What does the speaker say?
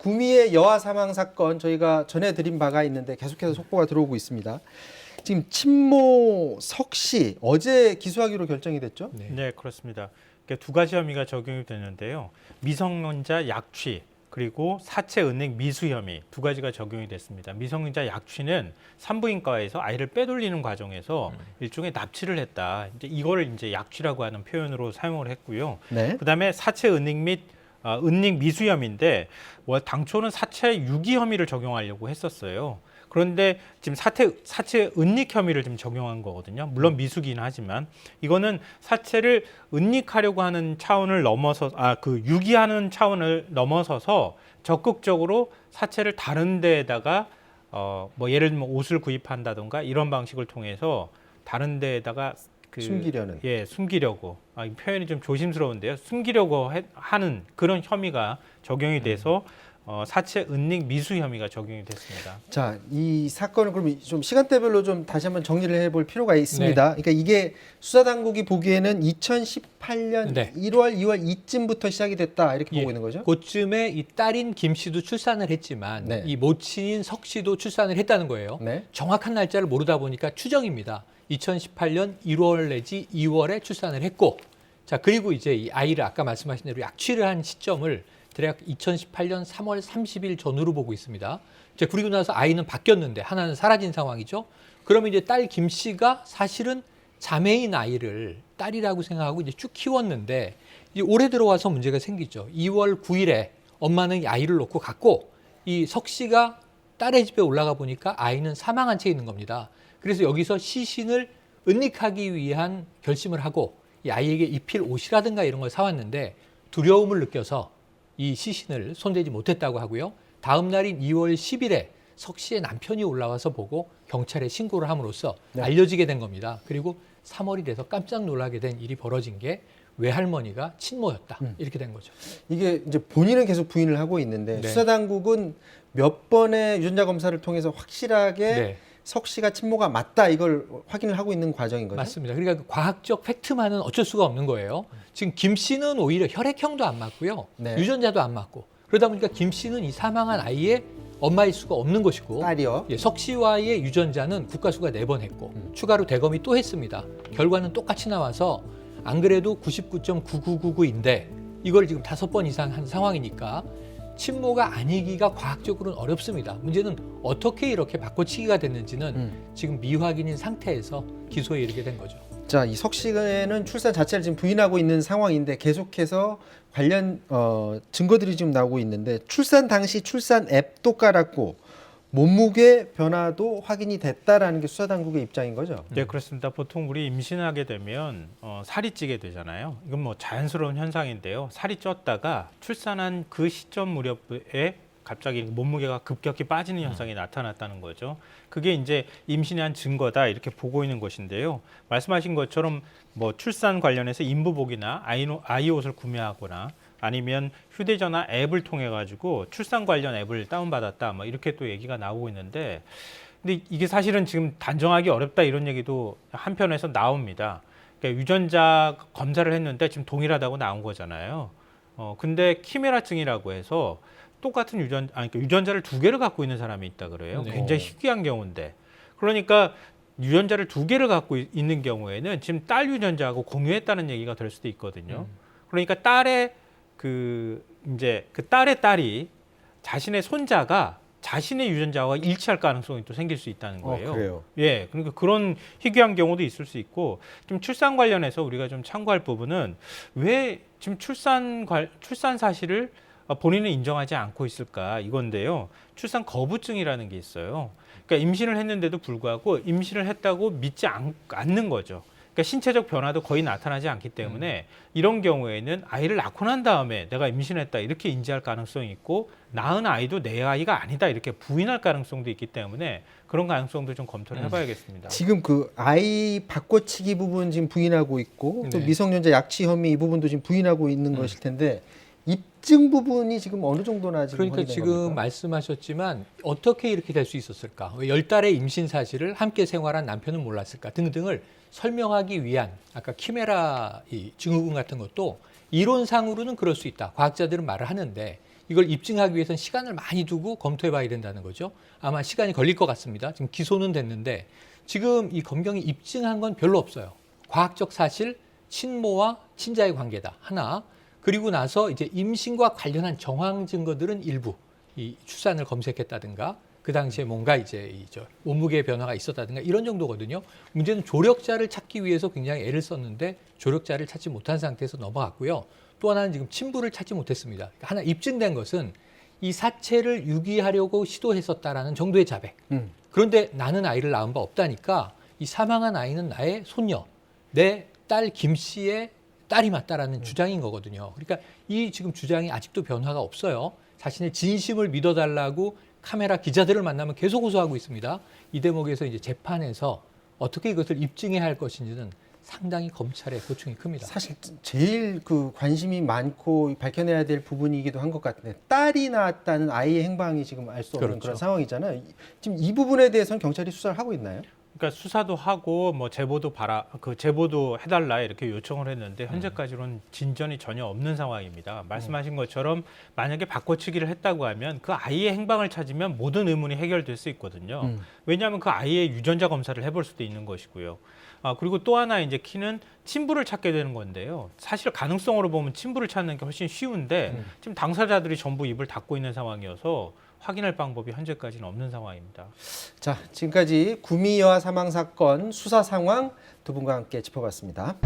구미의 여아 사망 사건 저희가 전해드린 바가 있는데 계속해서 속보가 들어오고 있습니다. 지금 친모 석 씨 어제 기소하기로 결정이 됐죠? 네, 그렇습니다. 그러니까 두 가지 혐의가 적용이 되는데요. 미성년자 약취 그리고 사체 은닉 미수 혐의 두 가지가 적용이 됐습니다. 미성년자 약취는 산부인과에서 아이를 빼돌리는 과정에서 일종의 납치를 했다. 이제 이거를 이제 약취라고 하는 표현으로 사용을 했고요. 네. 그다음에 사체 은닉 및 은닉 미수 혐의인데 당초는 사체 유기 혐의를 적용하려고 했었어요. 그런데 지금 사체 은닉 혐의를 좀 적용한 거거든요. 물론 미수긴 하지만 이거는 사체를 은닉하려고 하는 차원을 넘어서 그 유기하는 차원을 넘어서서 적극적으로 사체를 다른 데에다가 뭐 예를 들면 옷을 구입한다던가 이런 방식을 통해서 다른 데에다가 숨기려는. 예, 숨기려고. 이 표현이 좀 조심스러운데요. 숨기려고 하는 그런 혐의가 적용이 돼서 사체 은닉 미수 혐의가 적용이 됐습니다. 자, 이 사건을 그럼 좀 시간대별로 좀 다시 한번 정리를 해볼 필요가 있습니다. 그러니까 이게 수사당국이 보기에는 2018년 네. 1월, 2월 이쯤부터 시작이 됐다 이렇게 보고 있는 거죠? 그쯤에 이 딸인 김 씨도 출산을 했지만 네. 이 모친인 석 씨도 출산을 했다는 거예요. 네. 정확한 날짜를 모르다 보니까 추정입니다. 2018년 1월 내지 2월에 출산을 했고, 자 그리고 이제 이 아이를 아까 말씀하신 대로 약취를 한 시점을 대략 2018년 3월 30일 전후로 보고 있습니다. 이제 그리고 나서 아이는 바뀌었는데 하나는 사라진 상황이죠. 그러면 이제 딸 김 씨가 사실은 자매인 아이를 딸이라고 생각하고 이제 쭉 키웠는데 이제 올해 들어와서 문제가 생기죠. 2월 9일에 엄마는 이 아이를 놓고 갔고 이 석 씨가 딸의 집에 올라가 보니까 아이는 사망한 채 있는 겁니다. 그래서 여기서 시신을 은닉하기 위한 결심을 하고 이 아이에게 입힐 옷이라든가 이런 걸 사왔는데 두려움을 느껴서 이 시신을 손대지 못했다고 하고요. 다음 날인 2월 10일에 석 씨의 남편이 올라와서 보고 경찰에 신고를 함으로써 네. 알려지게 된 겁니다. 그리고 3월이 돼서 깜짝 놀라게 된 일이 벌어진 게 외할머니가 친모였다. 이렇게 된 거죠. 이게 이제 본인은 계속 부인을 하고 있는데 네. 수사당국은 몇 번의 유전자 검사를 통해서 확실하게 네. 석 씨가 친모가 맞다 이걸 확인을 하고 있는 과정인 거죠? 맞습니다. 그러니까 그 과학적 팩트만은 어쩔 수가 없는 거예요. 지금 김 씨는 오히려 혈액형도 안 맞고요. 네. 유전자도 안 맞고. 그러다 보니까 김 씨는 이 사망한 아이의 엄마일 수가 없는 것이고 딸이요? 예, 석 씨와의 유전자는 국가수가 4번 했고 추가로 대검이 또 했습니다. 결과는 똑같이 나와서 안 그래도 99.9999인데 이걸 지금 5번 이상 한 상황이니까 친모가 아니기가 과학적으로는 어렵습니다. 문제는 어떻게 이렇게 바꿔치기가 됐는지는 지금 미확인인 상태에서 기소에 이르게 된 거죠. 자, 이 석 씨는 출산 자체를 지금 부인하고 있는 상황인데 계속해서 관련 증거들이 지금 나오고 있는데 출산 당시 출산 앱도 깔았고 몸무게 변화도 확인이 됐다라는 게 수사당국의 입장인 거죠? 네, 그렇습니다. 보통 우리 임신하게 되면 살이 찌게 되잖아요. 이건 뭐 자연스러운 현상인데요. 살이 쪘다가 출산한 그 시점 무렵에 갑자기 몸무게가 급격히 빠지는 현상이 나타났다는 거죠. 그게 이제 임신에 한 증거다 이렇게 보고 있는 것인데요. 말씀하신 것처럼 뭐 출산 관련해서 인부복이나 아이 옷을 구매하거나 아니면 휴대전화 앱을 통해 가지고 출산 관련 앱을 다운받았다 뭐 이렇게 또 얘기가 나오고 있는데 근데 이게 사실은 지금 단정하기 어렵다 이런 얘기도 한편에서 나옵니다. 그러니까 유전자 검사를 했는데 지금 동일하다고 나온 거잖아요. 근데 키메라증이라고 해서 똑같은 그러니까 유전자를 2개를 갖고 있는 사람이 있다 그래요. 네. 굉장히 희귀한 경우인데. 그러니까 유전자를 2개를 갖고 있는 경우에는 지금 딸 유전자하고 공유했다는 얘기가 될 수도 있거든요. 그러니까 딸의 딸의 딸이 자신의 손자가 자신의 유전자와 일치할 가능성이 또 생길 수 있다는 거예요. 그래요? 예, 그러니까 그런 희귀한 경우도 있을 수 있고, 좀 출산 관련해서 우리가 좀 참고할 부분은 왜 지금 출산 사실을 본인은 인정하지 않고 있을까 이건데요. 출산 거부증이라는 게 있어요. 그러니까 임신을 했는데도 불구하고 임신을 했다고 믿지 않는 거죠. 그러니까 신체적 변화도 거의 나타나지 않기 때문에 이런 경우에는 아이를 낳고 난 다음에 내가 임신했다 이렇게 인지할 가능성이 있고 낳은 아이도 내 아이가 아니다 이렇게 부인할 가능성도 있기 때문에 그런 가능성도 좀 검토를 해봐야겠습니다. 지금 그 아이 바꿔치기 부분 지금 부인하고 있고 또 네. 미성년자 약취 혐의 이 부분도 지금 부인하고 있는 것일 텐데 입증 부분이 지금 어느 정도나 지금 그러니까 확인된 지금 겁니까? 말씀하셨지만 어떻게 이렇게 될 수 있었을까? 왜 10달의 임신 사실을 함께 생활한 남편은 몰랐을까? 등등을 설명하기 위한 아까 키메라 이 증후군 같은 것도 이론상으로는 그럴 수 있다. 과학자들은 말을 하는데 이걸 입증하기 위해서는 시간을 많이 두고 검토해봐야 된다는 거죠. 아마 시간이 걸릴 것 같습니다. 지금 기소는 됐는데 지금 이 검경이 입증한 건 별로 없어요. 과학적 사실, 친모와 친자의 관계다 하나. 그리고 나서 이제 임신과 관련한 정황 증거들은 일부 이 출산을 검색했다든가 그 당시에 뭔가 이제 몸무게 변화가 있었다든가 이런 정도거든요. 문제는 조력자를 찾기 위해서 굉장히 애를 썼는데 조력자를 찾지 못한 상태에서 넘어갔고요. 또 하나는 지금 친부를 찾지 못했습니다. 그러니까 하나 입증된 것은 이 사체를 유기하려고 시도했었다라는 정도의 자백. 그런데 나는 아이를 낳은 바 없다니까 이 사망한 아이는 나의 손녀, 내 딸 김 씨의 딸이 맞다라는 주장인 거거든요. 그러니까 이 지금 주장이 아직도 변화가 없어요. 자신의 진심을 믿어달라고 카메라 기자들을 만나면 계속 호소하고 있습니다. 이 대목에서 이제 재판에서 어떻게 이것을 입증해야 할 것인지는 상당히 검찰의 고충이 큽니다. 사실 제일 그 관심이 많고 밝혀내야 될 부분이기도 한 것 같은데 딸이 낳았다는 아이의 행방이 지금 알 수 없는 그렇죠. 그런 상황이잖아요. 지금 이 부분에 대해서는 경찰이 수사를 하고 있나요? 그러니까 수사도 하고 뭐 제보도 해달라 이렇게 요청을 했는데 현재까지는 진전이 전혀 없는 상황입니다. 말씀하신 것처럼 만약에 바꿔치기를 했다고 하면 그 아이의 행방을 찾으면 모든 의문이 해결될 수 있거든요. 왜냐하면 그 아이의 유전자 검사를 해볼 수도 있는 것이고요. 그리고 또 하나 이제 키는 친부를 찾게 되는 건데요. 사실 가능성으로 보면 친부를 찾는 게 훨씬 쉬운데 지금 당사자들이 전부 입을 닫고 있는 상황이어서 확인할 방법이 현재까지는 없는 상황입니다. 자, 지금까지 구미 여아 사망 사건 수사 상황 두 분과 함께 짚어봤습니다.